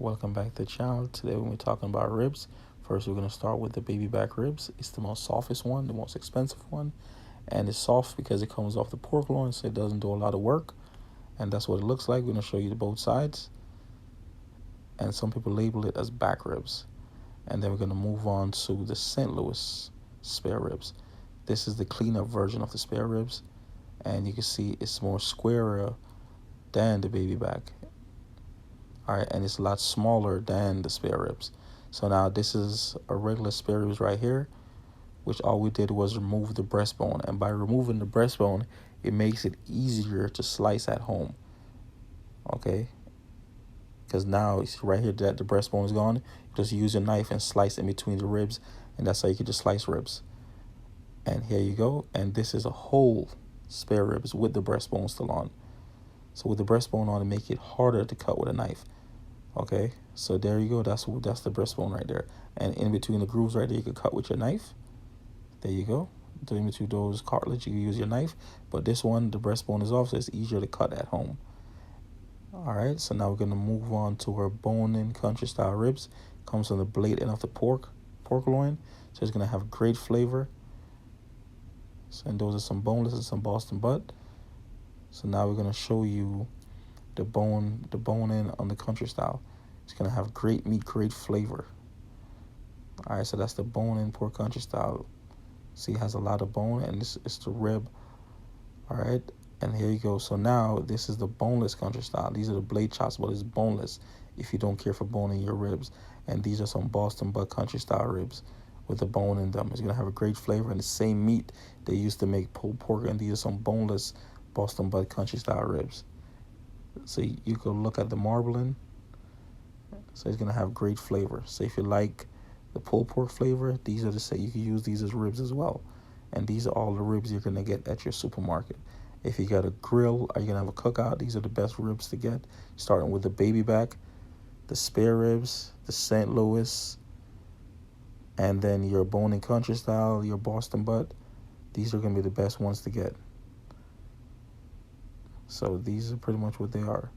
Welcome back to the channel. Today we're talking about ribs. First, we're going to start with the baby back ribs. It's the most softest one, the most expensive one, and it's soft because it comes off the pork loin, so it doesn't do a lot of work. And that's what it looks like. We're going to show you the both sides, and some people label it as back ribs. And then we're going to move on to the St. Louis spare ribs. This is the cleanup version of the spare ribs, and you can see it's more squarer than the baby back. All right, and it's a lot smaller than the spare ribs. So now this is a regular spare ribs right here, which all we did was remove the breastbone. And by removing the breastbone, it makes it easier to slice at home. Okay, because now it's right here that the breastbone is gone. You just use your knife and slice in between the ribs, and that's how you can just slice ribs. And here you go. And this is a whole spare ribs with the breastbone still on. So with the breastbone on, it make it harder to cut with a knife. Okay, so there you go. That's the breastbone right there. And in between the grooves right there, you can cut with your knife. There you go. In between those cartilage, you can use your knife. But this one, the breastbone is off, so it's easier to cut at home. All right, so now we're gonna move on to our bone-in country style ribs. Comes from the blade end of the pork loin, so it's gonna have great flavor. So, and those are some boneless and some Boston butt. So now we're gonna show you the bone in on the country style. It's gonna have great meat, great flavor. All right, so that's the bone-in pork country style. See, it has a lot of bone, and it's the rib. All right, and here you go. So now this is the boneless country style. These are the blade chops, but it's boneless if you don't care for bone in your ribs. And these are some Boston butt country style ribs with the bone in them. It's gonna have a great flavor, and the same meat they used to make pulled pork, and these are some boneless Boston butt country style ribs. So you can look at the marbling. So it's gonna have great flavor. So if you like the pulled pork flavor, these are you can use these as ribs as well. And these are all the ribs you're gonna get at your supermarket. If you got a grill or you're gonna have a cookout, these are the best ribs to get. Starting with the baby back, the spare ribs, the St. Louis, and then your bone-in country style, your Boston butt. These are gonna be the best ones to get. So these are pretty much what they are.